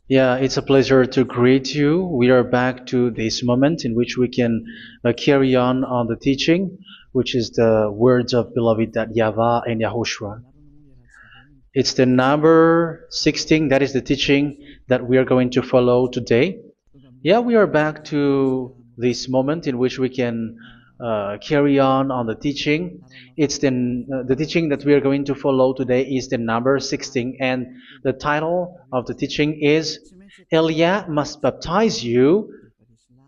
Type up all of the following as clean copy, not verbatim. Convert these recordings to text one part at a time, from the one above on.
Yeah, it's a pleasure to greet you. We are back to this moment in which we can carry on the teaching, which is the words of beloved that YAHVAH and YAHOSHUA. It's the number 16, that is the teaching that we are going to follow today. Yeah, we are back to this moment in which we can carry on the teaching. It's the teaching that we are going to follow today is the number 16, and the title of the teaching is Elia must baptize you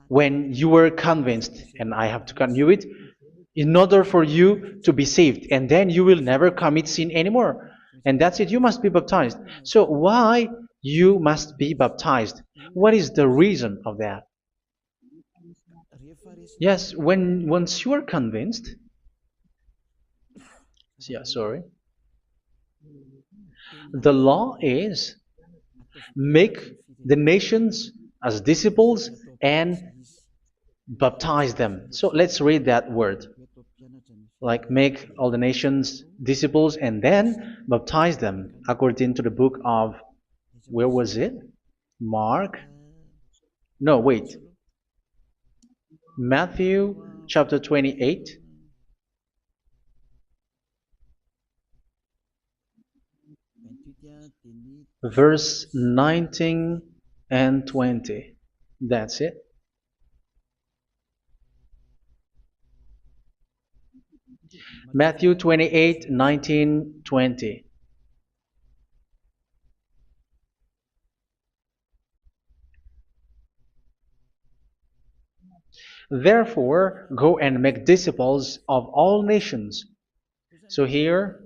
when you were convinced, and I have to continue it, in order for you to be saved, and then you will never commit sin anymore. And that's it, you must be baptized. So why you must be baptized? What is the reason of that? Yes, when once you are convinced, yeah, sorry, the law is make the nations as disciples and baptize them. So let's read that word. Like make all the nations disciples and then baptize them according to the book of, where was it? Mark? No, wait. Matthew chapter 28. Verse 19 and 20. That's it. Matthew 28, 19, 20. Therefore, go and make disciples of all nations. So here,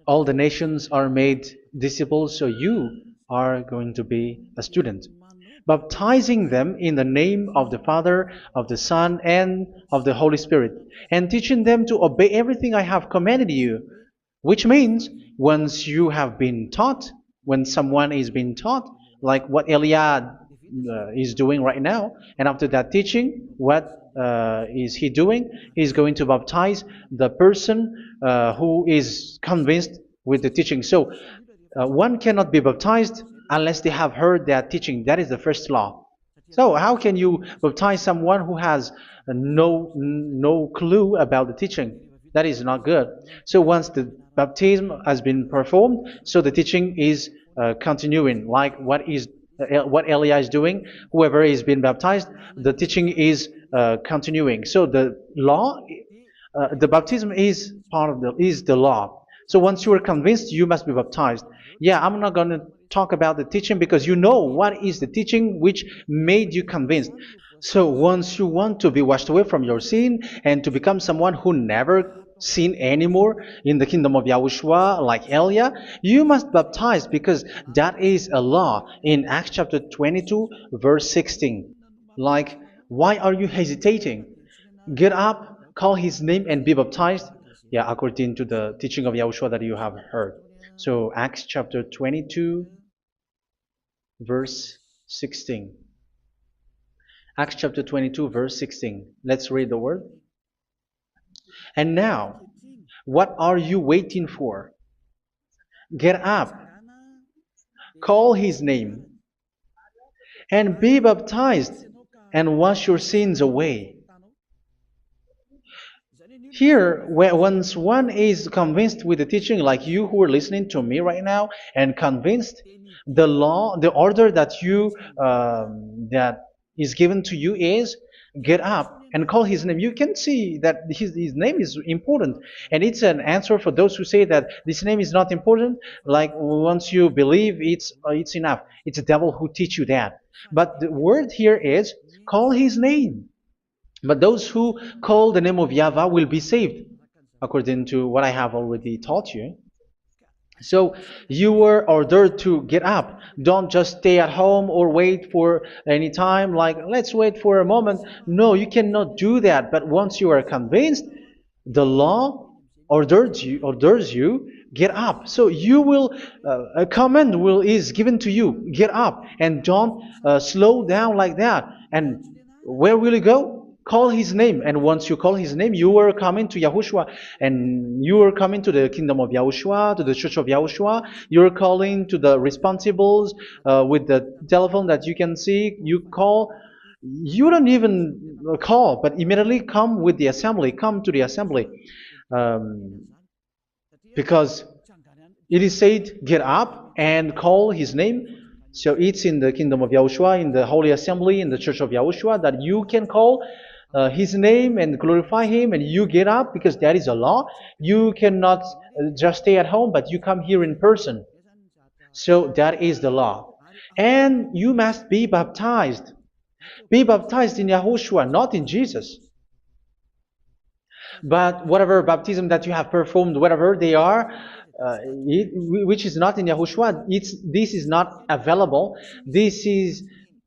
all the nations are made disciples, so you are going to be a student. Baptizing them in the name of the Father, of the Son, and of the Holy Spirit, and teaching them to obey everything I have commanded you. Which means, once you have been taught, when someone is being taught, like what Eliad is doing right now, and after that teaching, what is he doing? He's going to baptize the person who is convinced with the teaching. So one cannot be baptized unless they have heard that teaching. That is the first law. So how can you baptize someone who has no clue about the teaching? That is not good. So once the baptism has been performed, so the teaching is continuing. Like what Elia is doing, whoever is being baptized, the teaching is continuing. So the law, the baptism is part of the law. So once you are convinced, you must be baptized. Yeah, I'm not going to talk about the teaching because you know what is the teaching which made you convinced. So once you want to be washed away from your sin and to become someone who never sin anymore in the kingdom of YAHOSHUA like Elia, you must baptize because that is a law in Acts chapter 22 verse 16. Like, why are you hesitating? Get up, call his name and be baptized. Yeah, according to the teaching of YAHOSHUA that you have heard. So Acts chapter 22 verse 16. Acts chapter 22 verse 16. Let's read the word. And now, what are you waiting for? Get up, call his name, and be baptized, and wash your sins away. Here, once one is convinced with the teaching, like you who are listening to me right now, and convinced, the law, the order that that is given to you is get up and call his name. You can see that his name is important, and it's an answer for those who say that this name is not important. Like once you believe, it's enough. It's the devil who teach you that. But the word here is call his name. But those who call the name of YAHVAH will be saved, according to what I have already taught you. So you were ordered to get up. Don't just stay at home or wait for any time, like let's wait for a moment. No, you cannot do that. But once you are convinced, the law orders you get up. So you will a command is given to you, get up, and don't slow down like that. And where will you go? call his name. And once you call his name, you are coming to Yahushua. And you are coming to the kingdom of Yahushua, to the church of Yahushua. You're calling to the responsibles with the telephone that you can see. You call. You don't even call, but immediately come with the assembly. Come to the assembly. Um, because it is said, get up and call his name. So it's in the kingdom of Yahushua, in the holy assembly, in the church of Yahushua, that you can call his name and glorify him, and you get up because that is a law. You cannot just stay at home, but you come here in person. So that is the law. And you must be baptized. Be baptized in Yahushua, not in Jesus. But whatever baptism that you have performed, whatever they are, which is not in Yahushua, this is not available. This is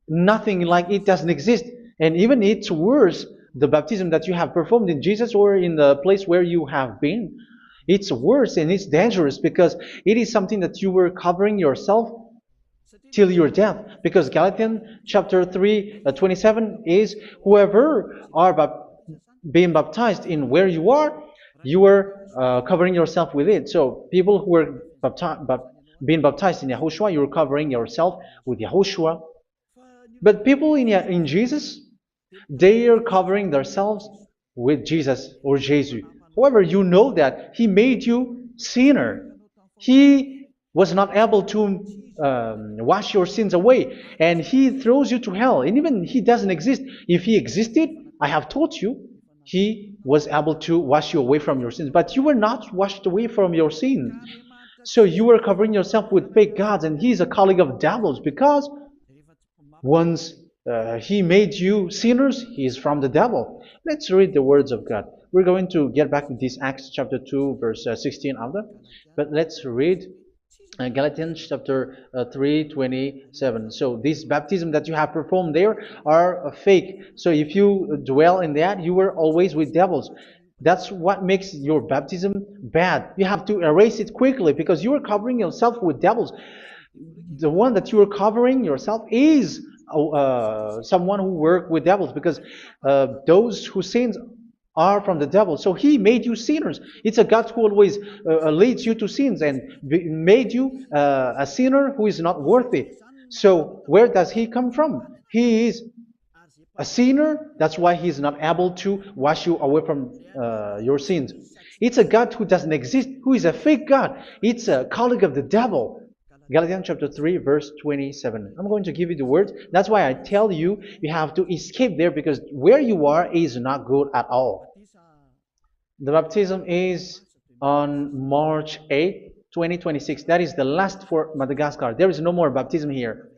nothing, like it doesn't exist. And even it's worse, the baptism that you have performed in Jesus or in the place where you have been. It's worse and it's dangerous because it is something that you were covering yourself till your death. Because Galatians chapter 3, 27 is, whoever are being baptized in where you are covering yourself with it. So people who were being baptized in Yahushua, you're covering yourself with Yahushua. But people in Jesus, they are covering themselves with Jesus or Jesus. However, you know that He made you sinner. He was not able to wash your sins away, and He throws you to hell. And even He doesn't exist. If He existed, I have taught you, He was able to wash you away from your sins. But you were not washed away from your sins. So you were covering yourself with fake gods, and He is a colleague of devils, because once He made you sinners, He is from the devil. Let's read the words of God. We're going to get back to this Acts chapter 2, verse 16 after. But let's read Galatians chapter 3, 27. So this baptism that you have performed there are fake. So if you dwell in that, you were always with devils. That's what makes your baptism bad. You have to erase it quickly because you are covering yourself with devils. The one that you are covering yourself is someone who worked with devils, because those who sins are from the devil. So He made you sinners. It's a God who always leads you to sins and made you a sinner who is not worthy. So where does He come from? He is a sinner. That's why He is not able to wash you away from your sins. It's a God who doesn't exist, who is a fake God. It's a colleague of the devil. Galatians chapter 3, verse 27. I'm going to give you the words. That's why I tell you, you have to escape there, because where you are is not good at all. The baptism is on March 8, 2026. That is the last for Madagascar. There is no more baptism here.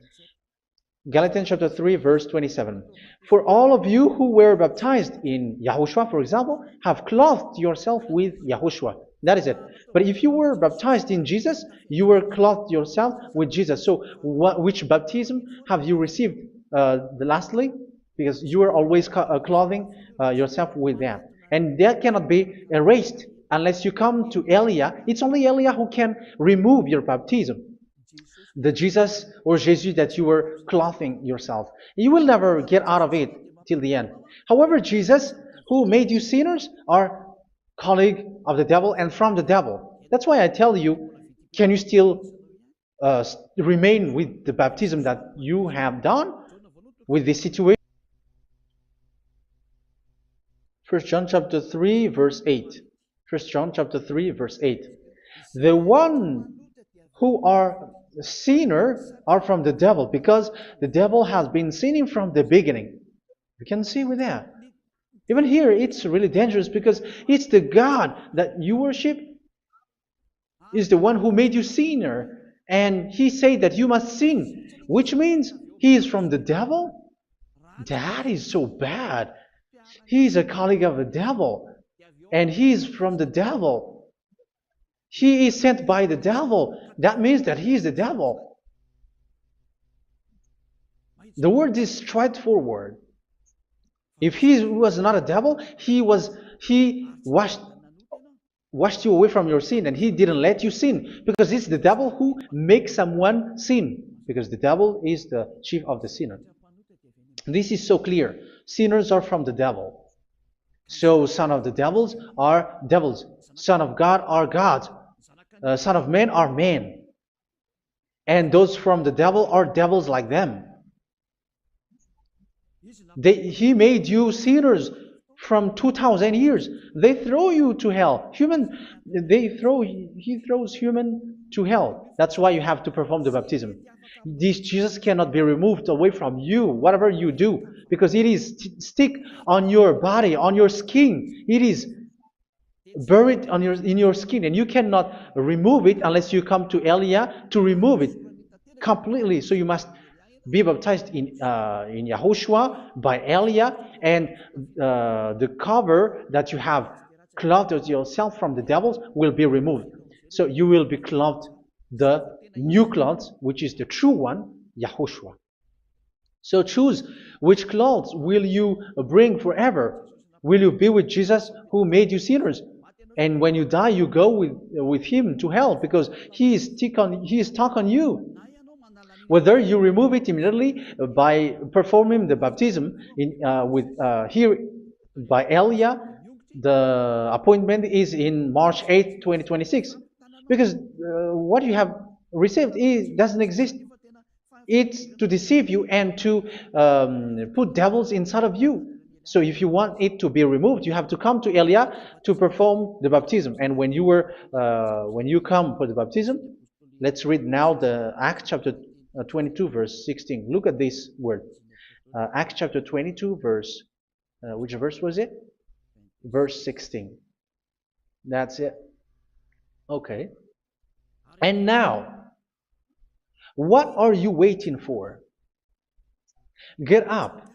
Galatians chapter 3, verse 27. For all of you who were baptized in Yahushua, for example, have clothed yourself with Yahushua. That is it. But if you were baptized in Jesus, you were clothed yourself with Jesus. So which baptism have you received lastly? Because you are always clothing yourself with that. And that cannot be erased unless you come to Eliah. It's only Eliah who can remove your baptism. The Jesus or Jesus that you were clothing yourself. You will never get out of it till the end. However, Jesus, who made you sinners, are colleague of the devil and from the devil. That's why I tell you, can you still remain with the baptism that you have done with this situation? 1 John chapter 3, verse 8. 1 John chapter 3, verse 8. The one who are sinner are from the devil, because the devil has been sinning from the beginning. You can see with that. Even here, it's really dangerous, because it's the God that you worship is the one who made you sinner, and He said that you must sin, which means He is from the devil. That is so bad. He is a colleague of the devil, and He is from the devil. He is sent by the devil. That means that He is the devil. The word is straightforward. If He was not a devil, He washed you away from your sin, and He didn't let you sin, because it's the devil who makes someone sin, because the devil is the chief of the sinner. This is so clear. Sinners are from the devil. So son of the devils are devils. Son of God are gods. Son of men are men. And those from the devil are devils like them. He made you sinners from 2,000 years. They throw you to hell. He throws human to hell. That's why you have to perform the baptism. This Jesus cannot be removed away from you, whatever you do, because it is stick on your body, on your skin. It is buried in your skin, and you cannot remove it unless you come to Elia to remove it completely. So you must be baptized in YAHOSHUA by Elia, and the cover that you have clothed yourself from the devils will be removed. So you will be clothed the new clothes, which is the true one, YAHOSHUA. So choose which clothes will you bring forever. Will you be with Jesus who made you sinners? And when you die, you go with him to hell because he is stuck on you. Whether you remove it immediately by performing the baptism here by Elia, the appointment is in March 8, 2026. Because what you have received doesn't exist. It's to deceive you and to put devils inside of you. So if you want it to be removed, you have to come to Elia to perform the baptism. And when you come for the baptism, let's read now the Acts chapter 22 verse 16. Look at this word. Acts chapter 22 verse, which verse was it? Verse 16. That's it. Okay. And now, what are you waiting for? Get up.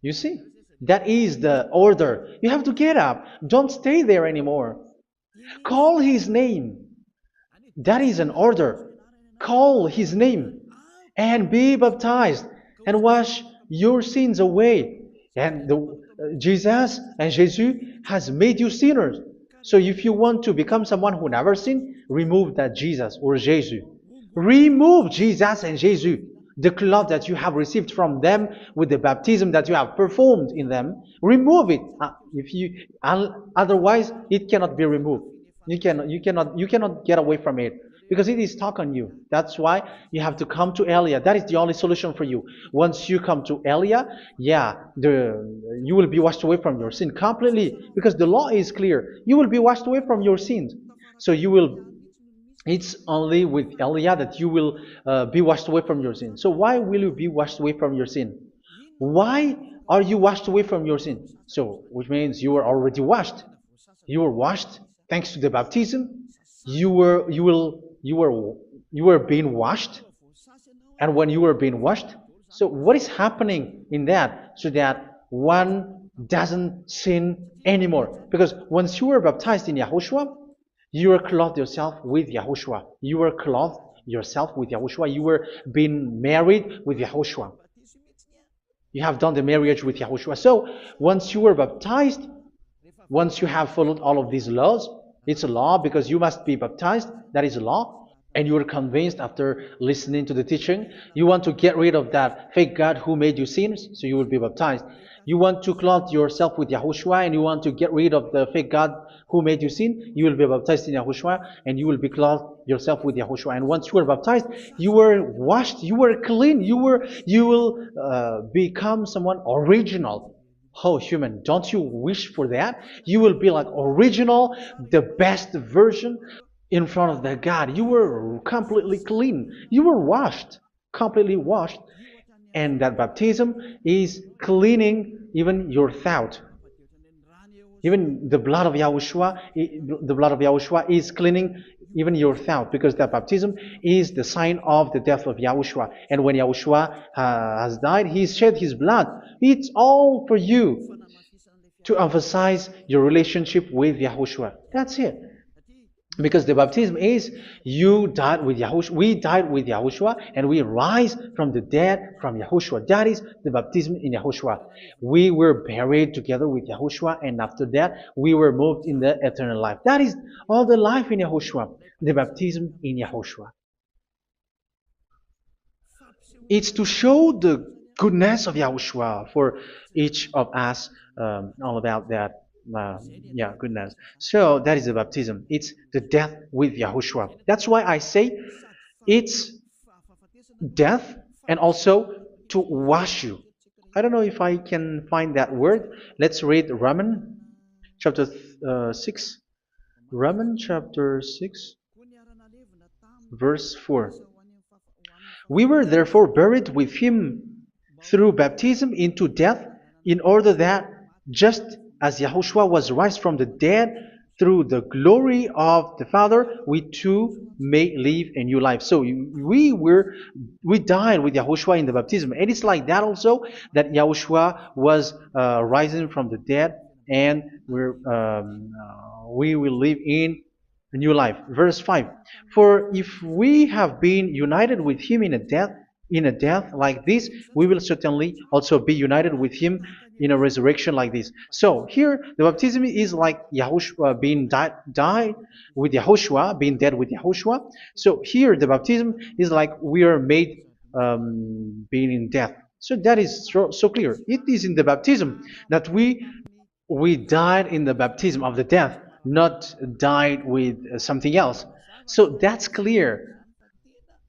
You see, that is the order. You have to get up. Don't stay there anymore. Call his name. That is an order. Call his name and be baptized and wash your sins away. And Jesus has made you sinners. So if you want to become someone who never sinned, remove that Jesus or Jesus. Remove Jesus and Jesus, the cloth that you have received from them with the baptism that you have performed in them. Remove it. Otherwise, it cannot be removed. You cannot get away from it because it is stuck on you. That's why you have to come to Elia. That is the only solution for you. Once you come to Elia, you will be washed away from your sin completely because the law is clear. You will be washed away from your sins. So it's only with Elia that you will be washed away from your sin. So why will you be washed away from your sin? Why are you washed away from your sin? So, which means you were already washed. You were washed thanks to the baptism. You were being washed. And when you were being washed, so what is happening in that? So that one doesn't sin anymore. Because once you were baptized in YAHOSHUA, you were clothed yourself with YAHOSHUA. You were clothed yourself with YAHOSHUA. You were being married with YAHOSHUA. You have done the marriage with YAHOSHUA. So once you were baptized, once you have followed all of these laws, it's a law because you must be baptized. That is a law. And you are convinced after listening to the teaching, you want to get rid of that fake God who made you sinners, so you will be baptized. You want to clothe yourself with YAHOSHUA and you want to get rid of the fake God who made you sin, you will be baptized in YAHOSHUA and you will be clothed yourself with YAHOSHUA. And once you are baptized, you were washed, you were clean, you will become someone original. Oh, human, don't you wish for that? You will be like original, the best version in front of the God. You were completely clean. You were washed, completely washed. And that baptism is cleaning even your thought. Even the blood of YAHOSHUA is cleaning even your thought, because that baptism is the sign of the death of YAHOSHUA. And when YAHOSHUA has died, he shed his blood. It's all for you to emphasize your relationship with YAHOSHUA. That's it. Because the baptism is you died with YAHOSHUA, we died with YAHOSHUA, and we rise from the dead from YAHOSHUA. That is the baptism in YAHOSHUA. We were buried together with YAHOSHUA, and after that we were moved in the eternal life. That is all the life in YAHOSHUA, the baptism in YAHOSHUA. It's to show the goodness of Yahushua for each of us, all about that. Yeah, goodness. So that is the baptism. It's the death with Yahushua. That's why I say it's death and also to wash you. I don't know if I can find that word. Let's read Romans chapter 6. Romans chapter 6, verse 4. We were therefore buried with him through baptism into death, in order that, just as Yahushua was raised from the dead through the glory of the Father, we too may live a new life. So we died with Yahushua in the baptism, and it's like that also that Yahushua was rising from the dead, and we will live in a new life. Verse 5. For if we have been united with him in a death like this, we will certainly also be united with him in a resurrection like this. So here the baptism is like Yahushua being died with Yahushua, being dead with Yahushua. So here the baptism is like we are made being in death. So that is so clear. It is in the baptism that we died in the baptism of the death, not died with something else. So that's clear.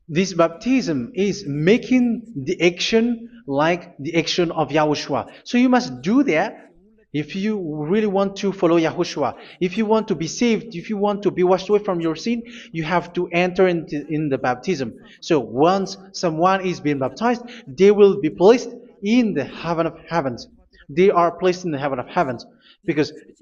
This baptism is making the action like the action of Yahushua. So you must do that if you really want to follow Yahushua. If you want to be saved, if you want to be washed away from your sin, you have to enter in the baptism. So once someone is being baptized, they will be placed in the heaven of heavens. They are placed in the heaven of heavens,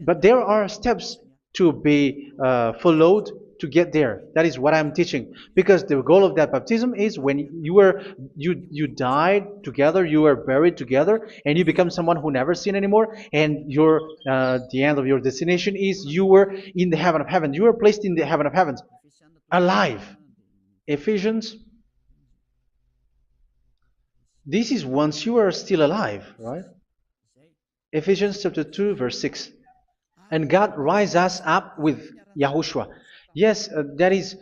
but there are steps to be followed to get there. That is what I'm teaching. Because the goal of that baptism is when you died together, you were buried together, and you become someone who never sin anymore. And the end of your destination is you were in the heaven of heaven. You were placed in the heaven of heavens, alive. Ephesians. This is once you are still alive, right? Ephesians chapter 2, verse 6. And God rise us up with Yahushua. Yes, that is,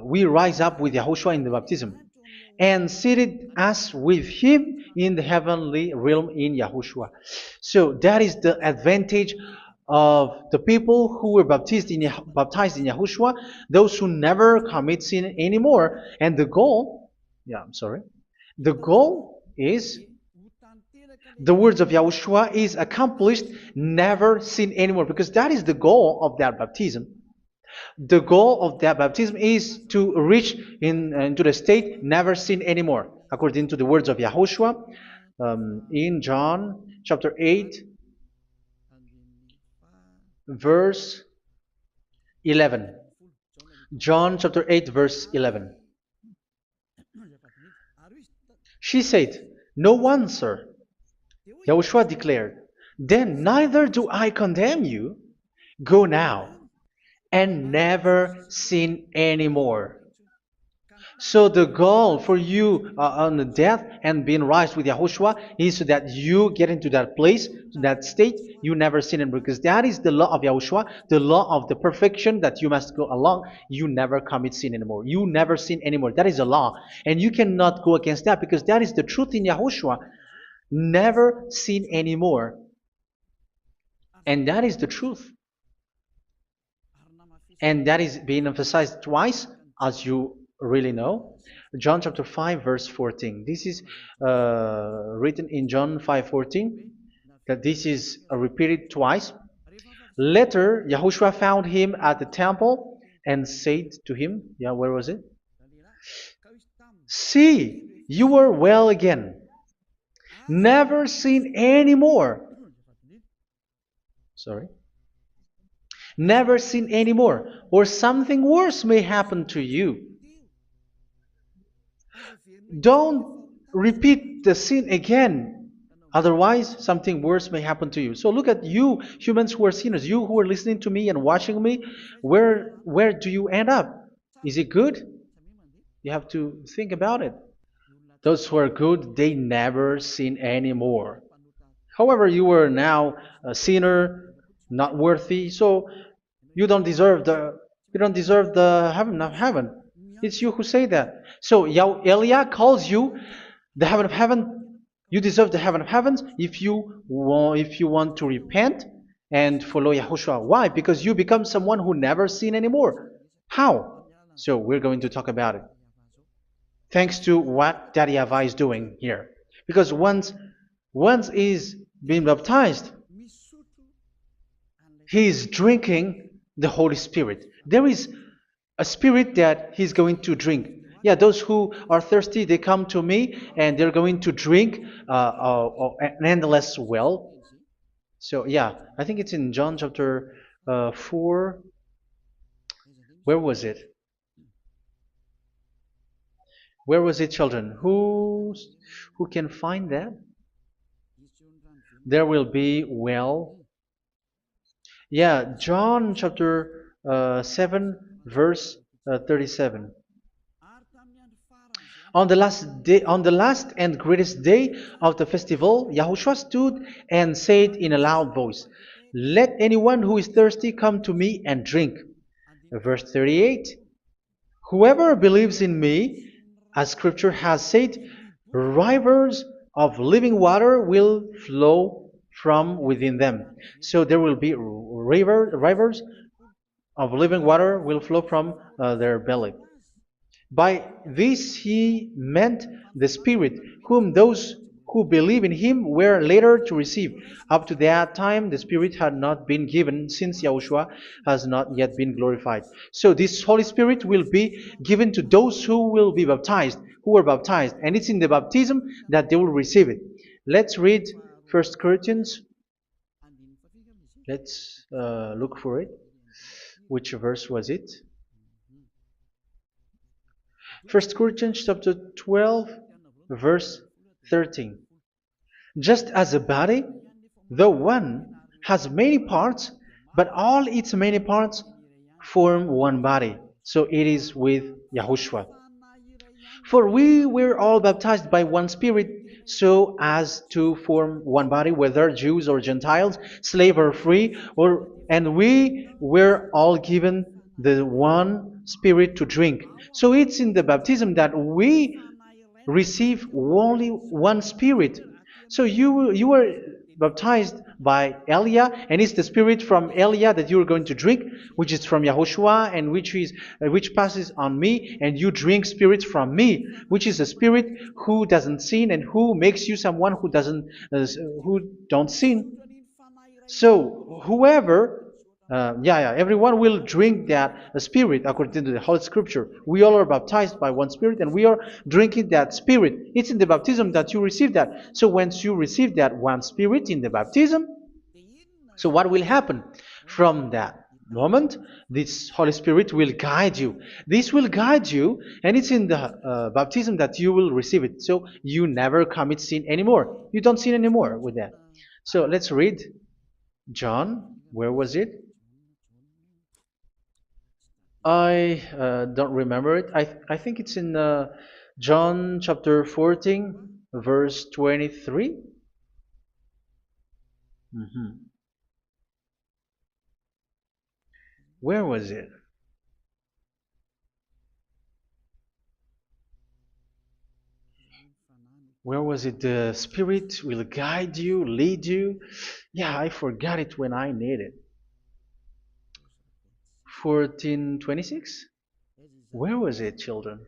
we rise up with Yahushua in the baptism. And seated us with him in the heavenly realm in Yahushua. So that is the advantage of the people who were baptized in Yahushua, those who never commit sin anymore. And the goal, the goal is the words of Yahushua is accomplished, never sin anymore, because that is the goal of that baptism. The goal of that baptism is to reach into the state never sin anymore, according to the words of Yahushua in John chapter 8, verse 11. John chapter 8, verse 11. She said, "No one, sir." Yahushua declared, "Then neither do I condemn you. Go now and never sin anymore." So the goal for you on the death and being raised with Yahushua is so that you get into that place, that state, you never sin anymore. Because that is the law of Yahushua, the law of the perfection that you must go along. You never commit sin anymore. You never sin anymore. That is a law. And you cannot go against that because that is the truth in Yahushua. Never sin anymore. And that is the truth. And that is being emphasized twice, as you really know. John chapter 5, verse 14. This is written in John 5:14, that this is repeated twice. Later, Yahushua found him at the temple and said to him, where was it? "See, you are well again. Never sin anymore." Never sin anymore, or something worse may happen to you. Don't repeat the sin again. Otherwise, something worse may happen to you. So look at you, humans who are sinners, you who are listening to me and watching me. Where do you end up? Is it good? You have to think about it. Those who are good, they never sin anymore. However, you are now a sinner, not worthy, so you don't deserve the heaven of heaven. It's you who say that. So Elia calls you the heaven of heaven You deserve the heaven of heavens if you want to repent and follow Yahushua. Why? Because you become someone who never sin anymore. How? So we're going to talk about it. Thanks to what Daddy YAHVAH is doing here. Because once is being baptized, he is drinking the Holy Spirit. There is a spirit that he's going to drink. Yeah, those who are thirsty, they come to me and they're going to drink an endless well. So yeah, I think it's in John chapter 4. Where was it? Where was it, children? Who can find that? There will be well. Yeah, John chapter 7, verse 37. On the last and greatest day of the festival, Yahushua stood and said in a loud voice, "Let anyone who is thirsty come to me and drink." Verse 38, "Whoever believes in me, as scripture has said, rivers of living water will flow from within them." So there will be rivers of living water will flow from their belly. By this he meant the Spirit, whom those who believe in him were later to receive. Up to that time, the Spirit had not been given, since Yahushua has not yet been glorified. So this Holy Spirit will be given to those who will be baptized, who were baptized, and it's in the baptism that they will receive it. Let's read 1 Corinthians. Let's look for it. Which verse was it? 1 Corinthians chapter 12, verse 13. Just as a body, though one, has many parts, but all its many parts form one body. So it is with Yahushua. For we were all baptized by one Spirit, so as to form one body, whether Jews or Gentiles, slave or free, and we were all given the one Spirit to drink. So it's in the baptism that we receive only one Spirit. So you were baptized by Elia, and it's the Spirit from Elia that you are going to drink, which is from Yahushua, and which passes on me, and you drink Spirit from me, which is a Spirit who doesn't sin and who makes you someone who don't sin. So whoever everyone will drink that Spirit according to the Holy Scripture. We all are baptized by one Spirit, and we are drinking that Spirit. It's in the baptism that you receive that. So once you receive that one Spirit in the baptism, so what will happen? From that moment, this Holy Spirit will guide you. This will guide you, and it's in the baptism that you will receive it. So you never commit sin anymore. You don't sin anymore with that. So let's read John. Where was it? I don't remember it. I think it's in John chapter 14, verse 23. Where was it? Where was it? The Spirit will guide you, lead you. Yeah, I forgot it when I need it. 14:26? Where was it, children?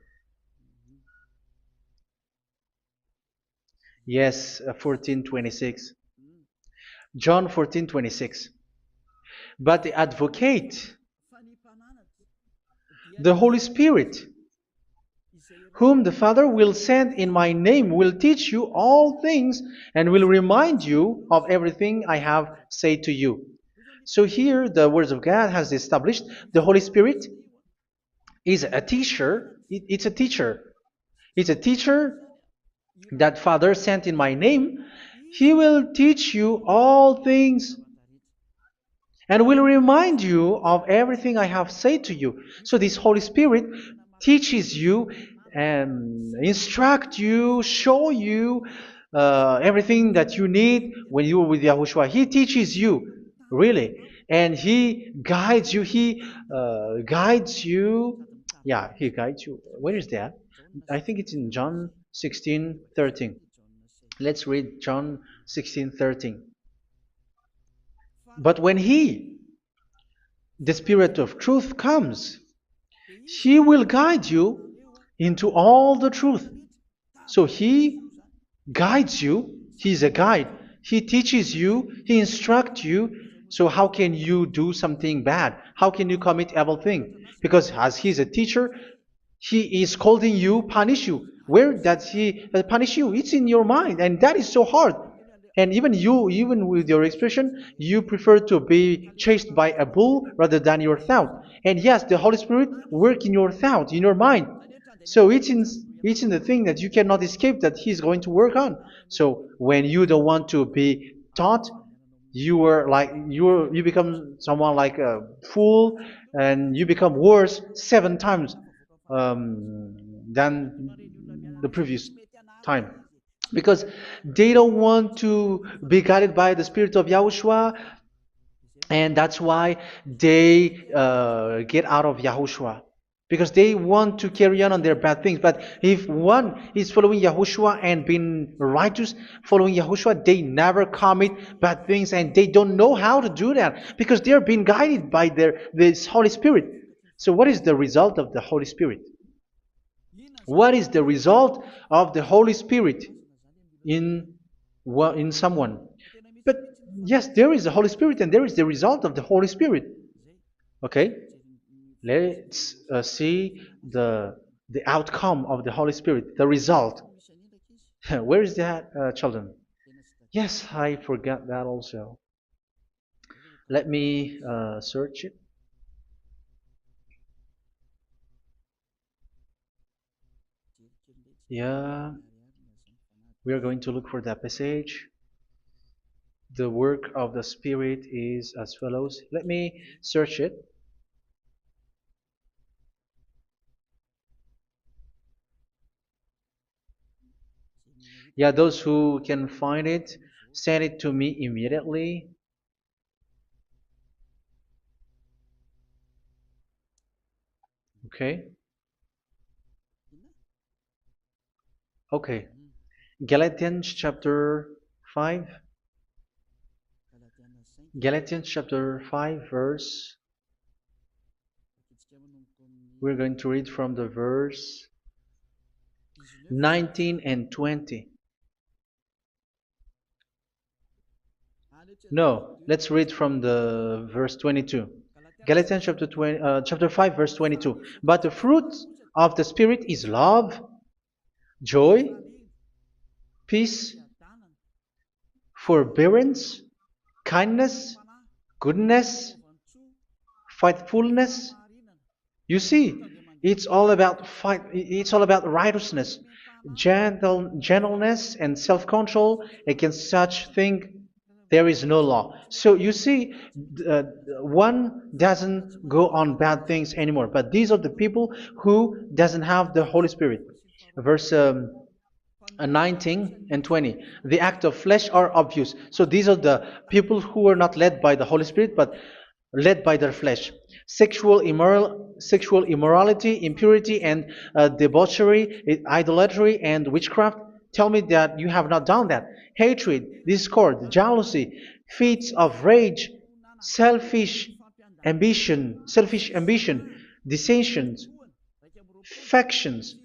Yes, 14:26. John 14:26. But the advocate, the Holy Spirit, whom the Father will send in my name, will teach you all things and will remind you of everything I have said to you. So here the words of God has established the Holy Spirit is a teacher. It's a teacher. It's a teacher that Father sent in my name. He will teach you all things and will remind you of everything I have said to you. So this Holy Spirit teaches you and instruct you, show you everything that you need when you are with Yahushua. He teaches you, really. And He guides you. He guides you. Yeah, He guides you. Where is that? I think it's in John 16:13. Let's read John 16:13. But when He, the Spirit of truth, comes, He will guide you into all the truth. So He guides you. He's a guide. He teaches you. He instructs you. So how can you do something bad? How can you commit evil thing? Because as He's a teacher, He is scolding you, punish you. Where does He punish you? It's in your mind, and that is so hard. And even you, even with your expression, you prefer to be chased by a bull rather than your thought. And yes, the Holy Spirit work in your thought, in your mind. So it's in the thing that you cannot escape that He's going to work on. So when you don't want to be taught, you become someone like a fool, and you become worse 7 times than the previous time, because they don't want to be guided by the Spirit of Yahushua, and that's why they get out of Yahushua, because they want to carry on their bad things. But if one is following Yahushua and being righteous, following Yahushua, they never commit bad things, and they don't know how to do that because they are being guided by this Holy Spirit. So what is the result of the Holy Spirit? What is the result of the Holy Spirit in someone? But yes, there is the Holy Spirit, and there is the result of the Holy Spirit. Okay, let's see the outcome of the Holy Spirit, the result. Where is that, children? Yes, I forgot that also. Let me search it. Yeah, we are going to look for that passage. The work of the Spirit is as follows. Let me search it. Yeah, those who can find it, send it to me immediately. Okay. Okay. Galatians chapter 5. Galatians chapter 5 verse. We're going to read from the verse 19 and 20. No, let's read from the verse 22. Galatians chapter 5 verse 22. But the fruit of the Spirit is love, joy, peace, forbearance, kindness, goodness, faithfulness. You see, it's all about fight. It's all about righteousness, gentleness, and self-control. Against such thing, there is no law. So you see, uh, one doesn't go on bad things anymore. But these are the people who doesn't have the Holy Spirit. Verse 19 and 20. The act of flesh are obvious. So these are the people who are not led by the Holy Spirit, but led by their flesh. Sexual immorality, impurity, and debauchery, idolatry, and witchcraft. Tell me that you have not done that. Hatred, discord, jealousy, fits of rage, selfish ambition, dissensions, factions.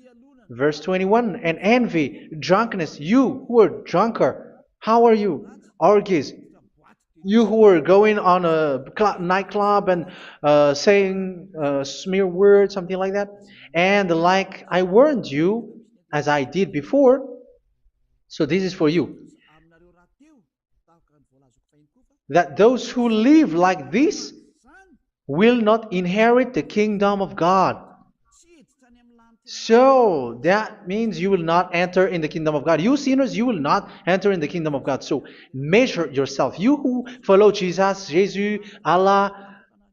Verse 21, and envy, drunkenness. You who are drunker, how are you? Orgies. You who are going on a nightclub and saying smear words, something like that. And like I warned you, as I did before, so this is for you. That those who live like this will not inherit the kingdom of God. So that means you will not enter in the kingdom of God. You sinners, you will not enter in the kingdom of God. So measure yourself. You who follow Jesus, Allah,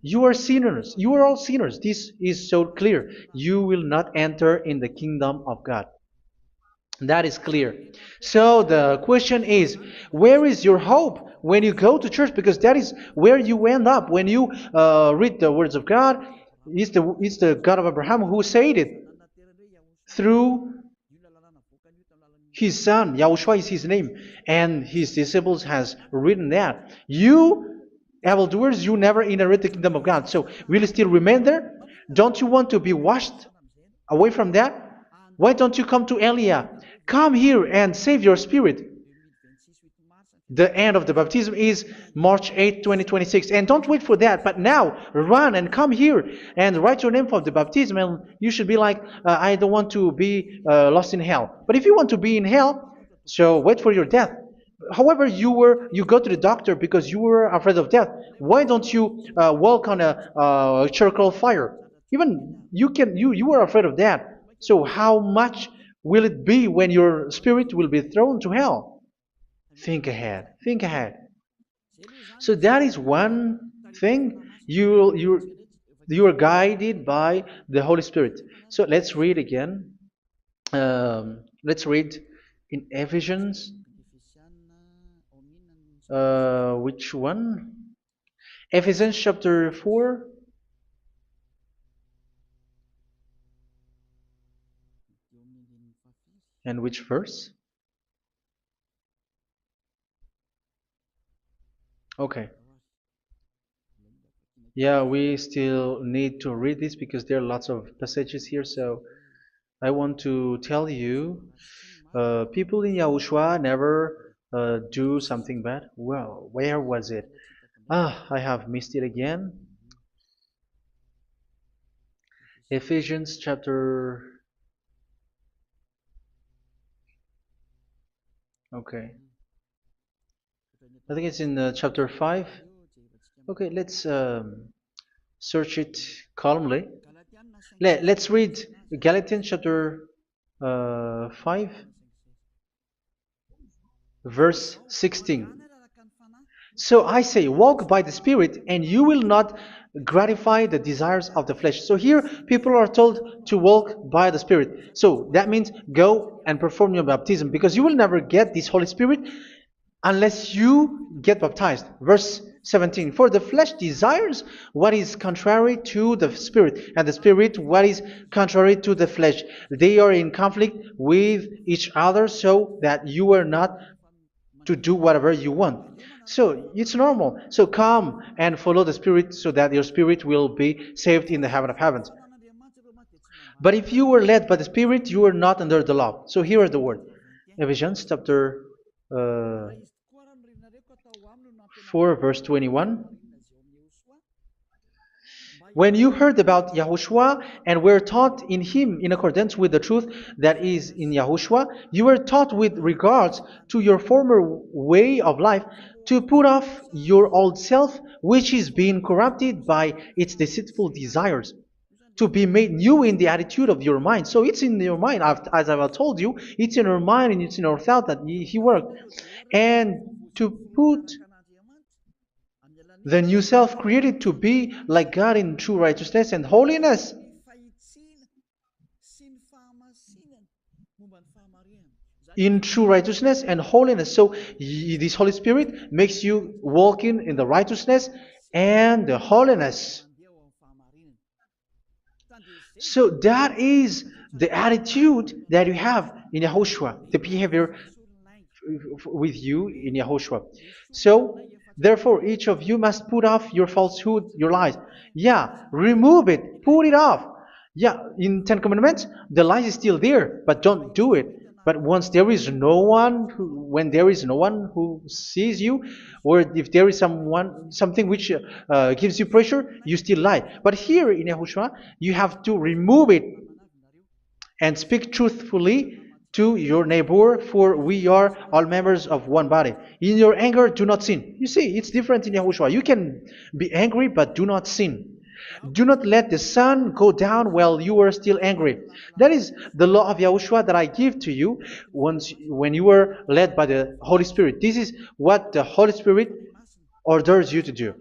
you are sinners. You are all sinners. This is so clear. You will not enter in the kingdom of God. That is clear. So the question is, where is your hope when you go to church? Because that is where you end up when you read the words of God. It's the God of Abraham who said it through His son, Yahushua is his name, and his disciples has written that. You evildoers, you never inherit the kingdom of God. So will you still remain there? Don't you want to be washed away from that? Why don't you come to Elia? Come here and save your spirit. The end of the baptism is March 8th, 2026. And don't wait for that, but now run and come here and write your name for the baptism. And you should be like, I don't want to be lost in hell. But if you want to be in hell, so wait for your death. However, you go to the doctor because you were afraid of death. Why don't you walk on a charcoal fire? Even you were afraid of that. So how much will it be when your spirit will be thrown to hell? Think ahead. Think ahead. So that is one thing. You are guided by the Holy Spirit. So let's read again. Let's read in Ephesians. Which one? Ephesians chapter 4. And which verse? Okay. Yeah, we still need to read this because there are lots of passages here. So I want to tell you, people in Yahushua never do something bad. Well, where was it? I have missed it again. Ephesians chapter. Okay. I think it's in chapter 5. Okay, let's search it calmly. Let's read Galatians chapter 5, verse 16. So I say, walk by the Spirit, and you will not gratify the desires of the flesh. So here, people are told to walk by the Spirit. So that means go and perform your baptism, because you will never get this Holy Spirit unless you get baptized. Verse 17. For the flesh desires what is contrary to the Spirit, and the Spirit what is contrary to the flesh. They are in conflict with each other, so that you are not to do whatever you want. So it's normal. So come and follow the Spirit so that your spirit will be saved in the heaven of heavens. But if you were led by the Spirit, you are not under the law. So here is the word. Ephesians chapter 4 verse 21. When you heard about Yahushua and were taught in him in accordance with the truth that is in Yahushua, you were taught with regards to your former way of life to put off your old self, which is being corrupted by its deceitful desires, to be made new in the attitude of your mind. So it's in your mind, as I've told you, it's in your mind and it's in your thought that he worked. And to put the new self created to be like God in true righteousness and holiness. In true righteousness and holiness. So this Holy Spirit makes you walk in the righteousness and the holiness. So that is the attitude that you have in Yahushua, the behavior with you in Yahushua. So therefore, each of you must put off your falsehood, your lies. Yeah, remove it, put it off. Yeah, in Ten Commandments, the lies is still there, but don't do it. But once there is no one, when there is no one who sees you, or if there is something which gives you pressure, you still lie. But here in Yahushua, you have to remove it and speak truthfully to your neighbor, for we are all members of one body. In your anger, do not sin. You see, it's different in Yahushua. You can be angry, but do not sin. Do not let the sun go down while you are still angry. That is the law of Yahushua that I give to you when you were led by the Holy Spirit. This is what the Holy Spirit orders you to do.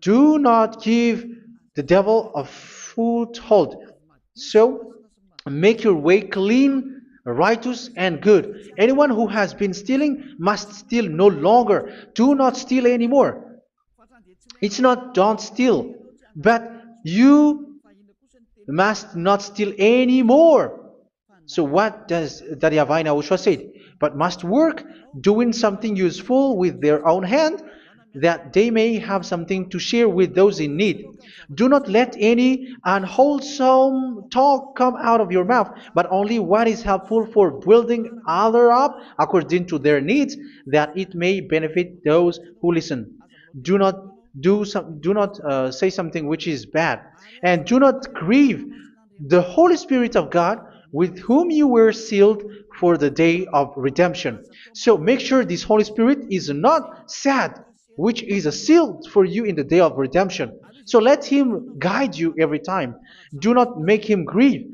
Do not give the devil a foothold. So, make your way clean, righteous, and good. Anyone who has been stealing must steal no longer. Do not steal anymore. It's not don't steal, but you must not steal anymore. So what does Daddy Avai Yahushua say? But must work doing something useful with their own hand, that they may have something to share with those in need. Do not let any unwholesome talk come out of your mouth, but only what is helpful for building others up according to their needs, that it may benefit those who listen. Do not do not say something which is bad, and do not grieve the Holy Spirit of God, with whom you were sealed for the day of redemption. So make sure this Holy Spirit is not sad, which is a seal for you in the day of redemption. So let him guide you every time. Do not make him grieve.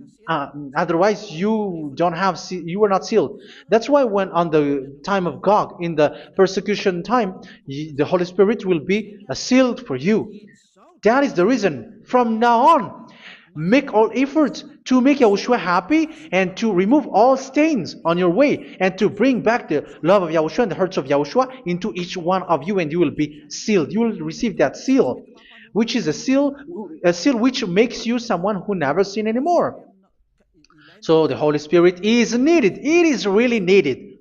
Otherwise, you don't have you are not sealed. That's why when on the time of God, in the persecution time, the Holy Spirit will be a sealed for you. That is the reason. From now on, make all efforts to make Yahushua happy and to remove all stains on your way and to bring back the love of Yahushua and the hearts of Yahushua into each one of you, and you will be sealed. You will receive that seal, which is a seal which makes you someone who never sin anymore. So the Holy Spirit is needed. It is really needed.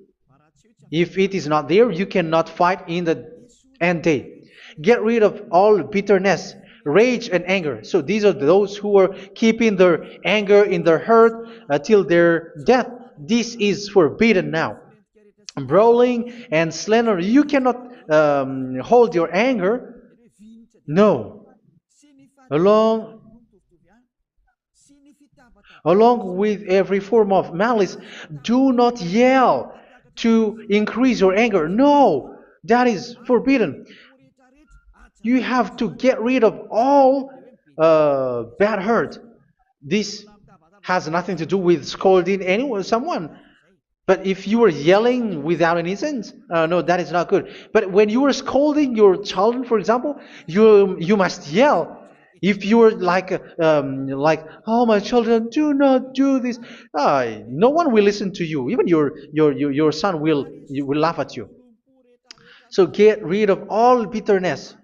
If it is not there, you cannot fight in the end day. Get rid of all bitterness, rage, and anger. So these are those who are keeping their anger in their heart till their death. This is forbidden now. Brawling and slander. You cannot hold your anger. No. Along Along with every form of malice, do not yell to increase your anger. No, that is forbidden. You have to get rid of all bad hurt. This has nothing to do with scolding anyone, someone. But if you are yelling without any sense, no, that is not good. But when you are scolding your children, for example, you must yell. If you are like, oh my children, do not do this, no one will listen to you. Even your son will laugh at you. So get rid of all bitterness.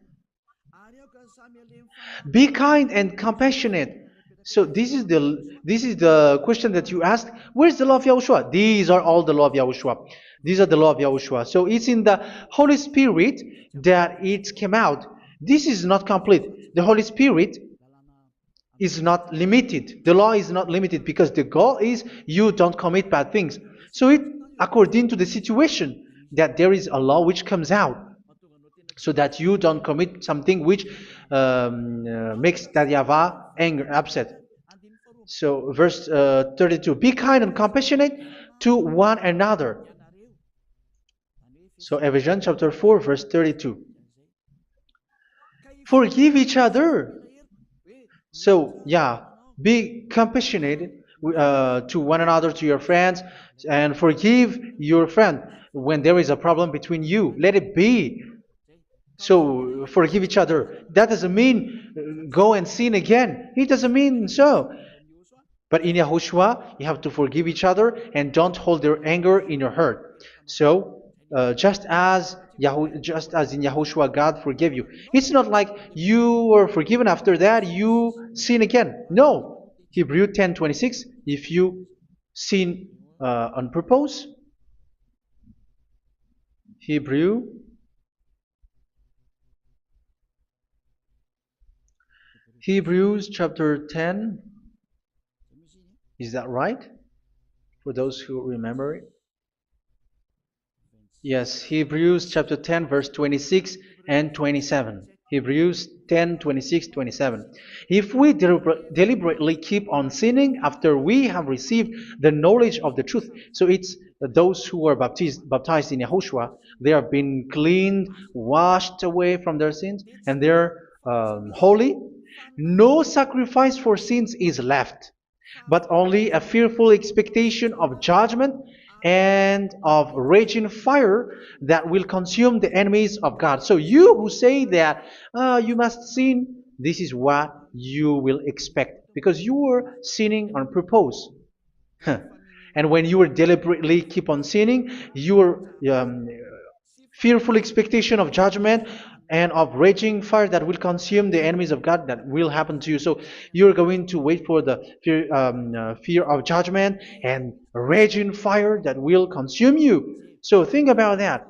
Be kind and compassionate. So this is the question that you asked. Where's the law of Yahushua? These are all the law of Yahushua. These are the law of Yahushua. So it's in the Holy Spirit that it came out. This is not complete. The Holy Spirit is not limited. The law is not limited because the goal is you don't commit bad things. So it according to the situation that there is a law which comes out, so that you don't commit something which makes that YAHVAH anger, upset. So verse 32, be kind and compassionate to one another. So Ephesians chapter 4 verse 32. Forgive each other. So yeah, be compassionate to one another, to your friends, and forgive your friend when there is a problem between you. Let it be. So forgive each other. That doesn't mean go and sin again. It doesn't mean so. But in Yahushua, you have to forgive each other and don't hold their anger in your heart. So just as in Yahushua, God forgave you. It's not like you were forgiven after that you sin again. No. Hebrew 10:26. If you sin on purpose, Hebrews chapter 10. Is that right? For those who remember it? Yes, Hebrews chapter 10, verse 26 and 27. Hebrews 10, 26, 27. If we deliberately keep on sinning after we have received the knowledge of the truth, so it's those who are baptized in Yahushua, they have been cleaned, washed away from their sins, and they're holy. No sacrifice for sins is left, but only a fearful expectation of judgment and of raging fire that will consume the enemies of God. So you who say that you must sin, this is what you will expect, because you are sinning on purpose. And when you deliberately keep on sinning, your fearful expectation of judgment and of raging fire that will consume the enemies of God that will happen to you. So you're going to wait for the fear of judgment and raging fire that will consume you. So think about that,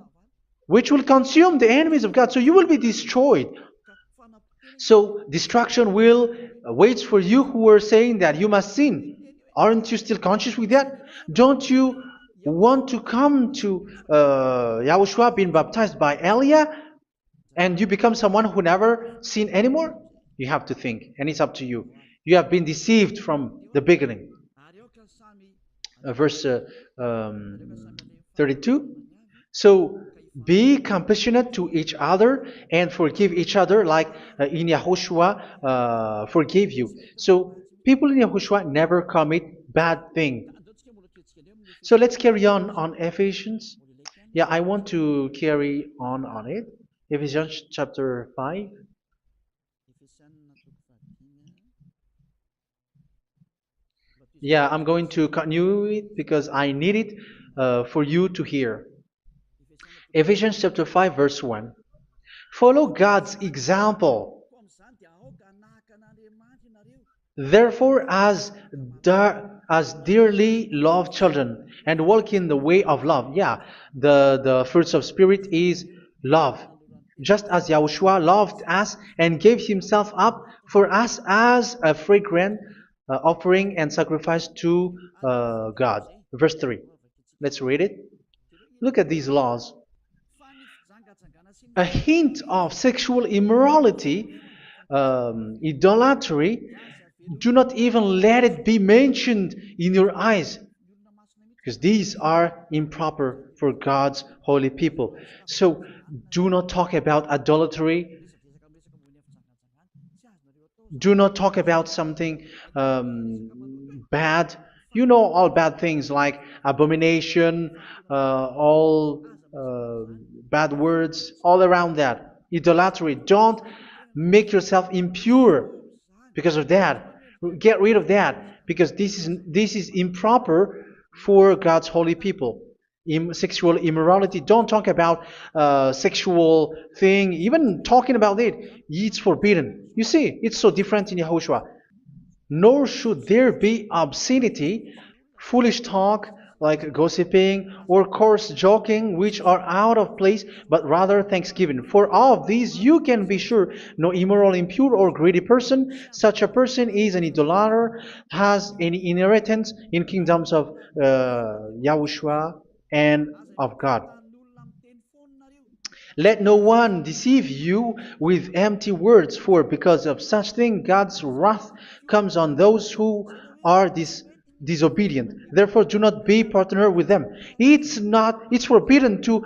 which will consume the enemies of God. So you will be destroyed. So destruction will wait for you who are saying that you must sin. Aren't you still conscious with that? Don't you want to come to Yahushua being baptized by Elia and you become someone who never sin anymore? You have to think, and it's up to you. You have been deceived from the beginning. Verse 32. So be compassionate to each other and forgive each other like in Yahushua forgave you. So people in Yahushua never commit bad thing. So let's carry on Ephesians. Yeah, I want to carry on it. Ephesians chapter 5. Yeah, I'm going to continue it because I need it for you to hear. Ephesians chapter 5 verse 1. Follow God's example. Therefore, as dearly loved children, and walk in the way of love. Yeah, the fruits of spirit is love. Just as Yahushua loved us and gave himself up for us as a fragrant offering and sacrifice to God. Verse 3. Let's read it. Look at these laws. A hint of sexual immorality, idolatry, do not even let it be mentioned in your eyes, because these are improper for God's holy people. So do not talk about idolatry. Do not talk about something bad. You know all bad things like abomination, all bad words, all around that. Idolatry. Don't make yourself impure because of that. Get rid of that because this is improper for God's holy people. Sexual immorality. Don't talk about sexual thing. Even talking about it's forbidden. You see, it's so different in Yahushua. Nor should there be obscenity, foolish talk like gossiping or coarse joking, which are out of place, but rather thanksgiving. For of these you can be sure: no immoral, impure, or greedy person, such a person is an idolater, has any inheritance in kingdoms of Yahushua and of God. Let no one deceive you with empty words, for because of such thing God's wrath comes on those who are disobedient. Therefore, do not be partner with them. It's forbidden to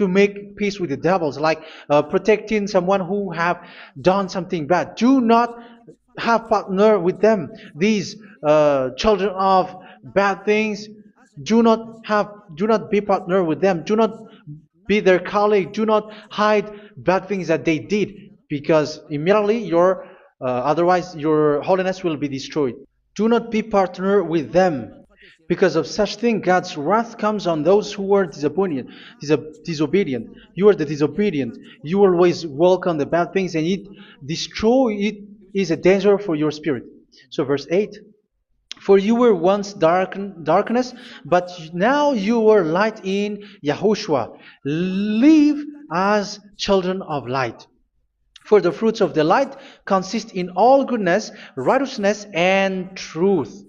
make peace with the devils, like protecting someone who have done something bad. Do not have partner with them. These children of bad things, do not be partner with them. Do not be their colleague. Do not hide bad things that they did, because immediately otherwise your holiness will be destroyed. Do not be partner with them. Because of such thing, God's wrath comes on those who are disobedient. You are the disobedient. You always walk on the bad things, and it is a danger for your spirit. So verse 8. For you were once darkness, but now you are light in Yahushua. Live as children of light. For the fruits of the light consist in all goodness, righteousness, and truth.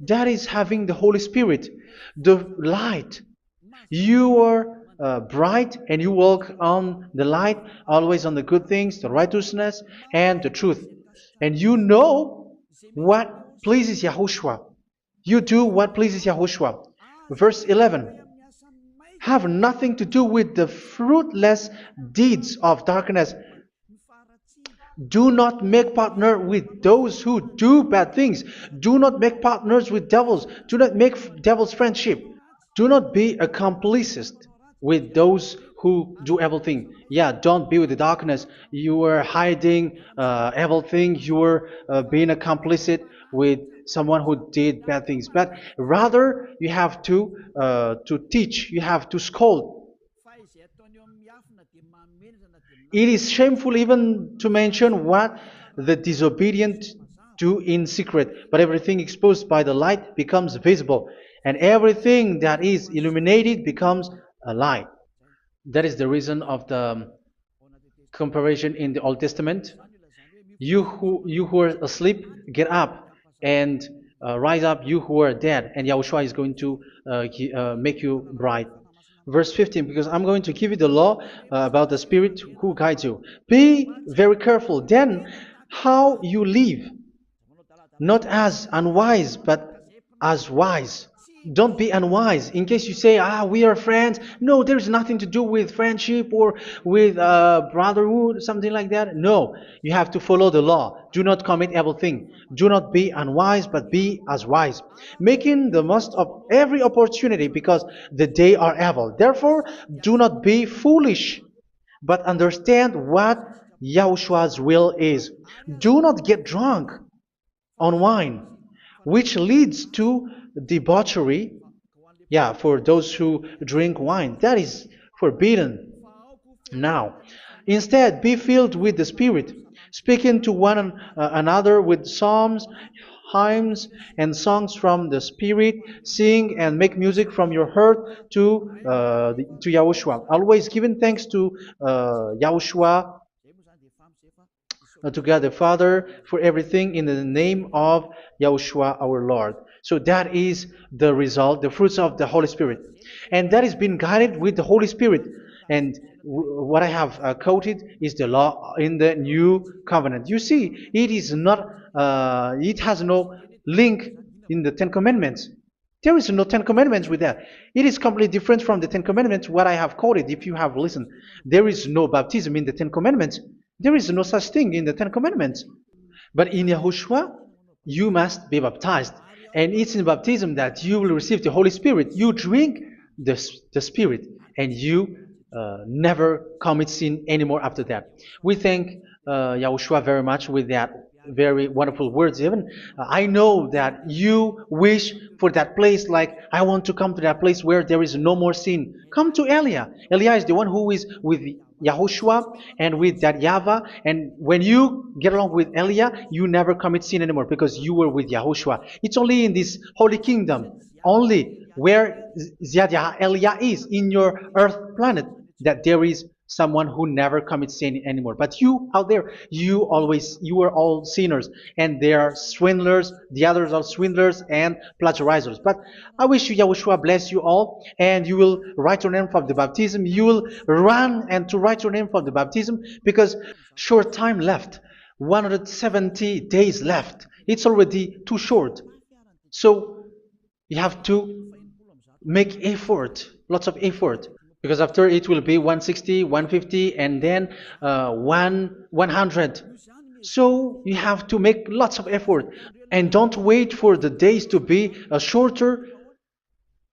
That is having the Holy Spirit, the light. You are bright and you walk on the light, always on the good things, the righteousness, and the truth. And you know what pleases Yahushua. You do what pleases Yahushua. Verse 11. Have nothing to do with the fruitless deeds of darkness. Do not make partner with those who do bad things. Do not make partners with devils. Do not make devils friendship. Do not be accomplices with those who do evil thing. Yeah, don't be with the darkness. You are hiding evil thing. You are being a complicit with someone who did bad things. But rather, you have to teach. You have to scold. It is shameful even to mention what the disobedient do in secret, but everything exposed by the light becomes visible, and everything that is illuminated becomes a light. That is the reason of the comparison in the Old Testament. You who are asleep, get up and rise up, you who are dead, and Yahushua is going to make you bright. Verse 15, because I'm going to give you the law about the Spirit who guides you. Be very careful then how you live, not as unwise, but as wise. Don't be unwise. In case you say, we are friends. No, there's nothing to do with friendship or with brotherhood, something like that. No, you have to follow the law. Do not commit evil thing. Do not be unwise, but be as wise, making the most of every opportunity, because the day are evil. Therefore, do not be foolish, but understand what Yahushua's will is. Do not get drunk on wine, which leads to debauchery. Yeah, for those who drink wine, that is forbidden now. Instead, be filled with the Spirit, speaking to one another with psalms, hymns, and songs from the Spirit. Sing and make music from your heart to Yahushua, always giving thanks to Yahushua, to God the Father, for everything in the name of Yahushua our Lord. So that is the result, the fruits of the Holy Spirit. And that is being guided with the Holy Spirit. And what I have quoted is the law in the new covenant. You see, it is not, it has no link in the Ten Commandments. There is no Ten Commandments with that. It is completely different from the Ten Commandments, what I have quoted, if you have listened. There is no baptism in the Ten Commandments. There is no such thing in the Ten Commandments. But in Yahushua, you must be baptized. And it's in baptism that you will receive the Holy Spirit. You drink the Spirit, and you never commit sin anymore after that. We thank Yahushua very much with that very wonderful words. Even I know that you wish for that place, like, I want to come to that place where there is no more sin. Come to Elia. Elia is the one who is with Yahushua and with that YAHVAH. And when you get along with Elia, you never commit sin anymore, because you were with Yahushua. It's only in this holy kingdom, only where Ziad Elia is, in your earth planet, that there is someone who never commits sin anymore. But you out there, you are all sinners, and they are swindlers. The others are swindlers and plagiarizers. But I wish you, Yahushua, bless you all, and you will write your name for the baptism. You will run and to write your name for the baptism, because short time left, 170 days left. It's already too short. So you have to make effort, lots of effort, because after it will be 160, 150, and then 100. So you have to make lots of effort, and don't wait for the days to be shorter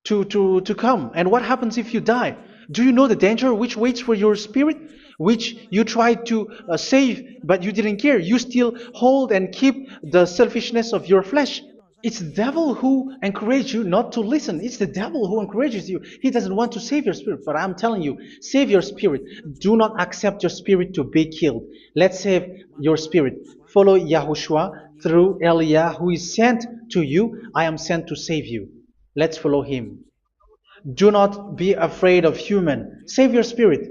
to come. And what happens if you die? Do you know the danger which waits for your spirit, which you tried to save, but you didn't care? You still hold and keep the selfishness of your flesh. It's the devil who encourages you not to listen. It's the devil who encourages you. He doesn't want to save your spirit. But I'm telling you, save your spirit. Do not accept your spirit to be killed. Let's save your spirit. Follow Yahushua through Elia, who is sent to you. I am sent to save you. Let's follow him. Do not be afraid of human. Save your spirit.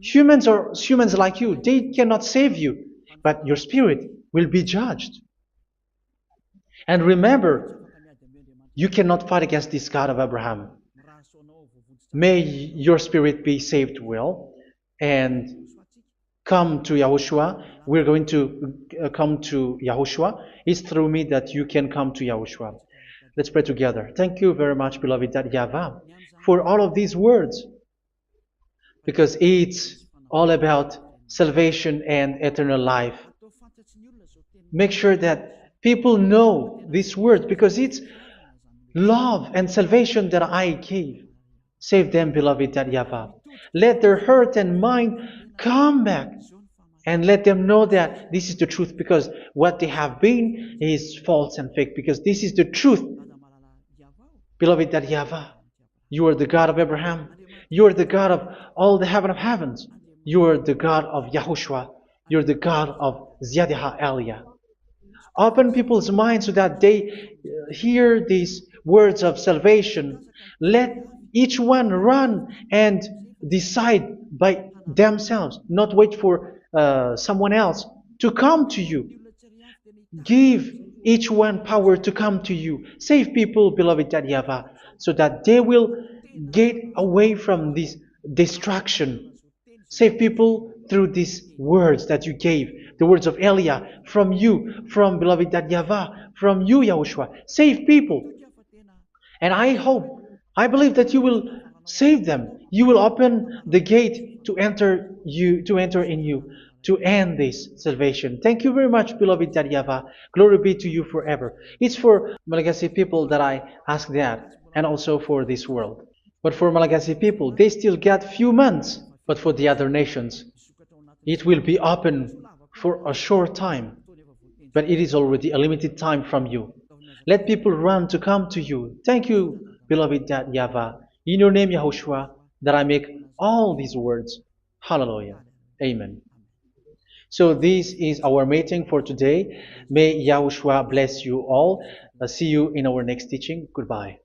Humans are humans like you. They cannot save you. But your spirit will be judged. And remember, you cannot fight against this God of Abraham. May your spirit be saved well, and come to Yahushua. We're going to come to Yahushua. It's through me that you can come to Yahushua. Let's pray together. Thank you very much, beloved YAHVAH, for all of these words, because it's all about salvation and eternal life. Make sure that people know these words, because it's love and salvation that I gave. Save them, beloved YAHVAH. Let their heart and mind come back, and let them know that this is the truth, because what they have been is false and fake, because this is the truth. Beloved YAHVAH, you are the God of Abraham. You are the God of all the heaven of heavens. You are the God of Yahushua. You're the God of Ziyadha Elia. Open people's minds so that they hear these words of salvation. Let each one run and decide by themselves, not wait for someone else to come to you. Give each one power to come to you. Save people, beloved Yahavah, so that they will get away from this distraction. Save people through these words that you gave, the words of Elia, from you, from beloved Yahavah, from you, Yahushua. Save people. And I believe that you will save them. You will open the gate to enter in you, to end this salvation. Thank you very much, beloved Yahavah. Glory be to you forever. It's for Malagasy people that I ask that, and also for this world. But for Malagasy people, they still get few months. But for the other nations, it will be open for a short time. But it is already a limited time from you. Let people run to come to you. Thank you, beloved Yahavah. In your name, Yahushua, that I make all these words. Hallelujah. Amen. So this is our meeting for today. May Yahushua bless you all. See you in our next teaching. Goodbye.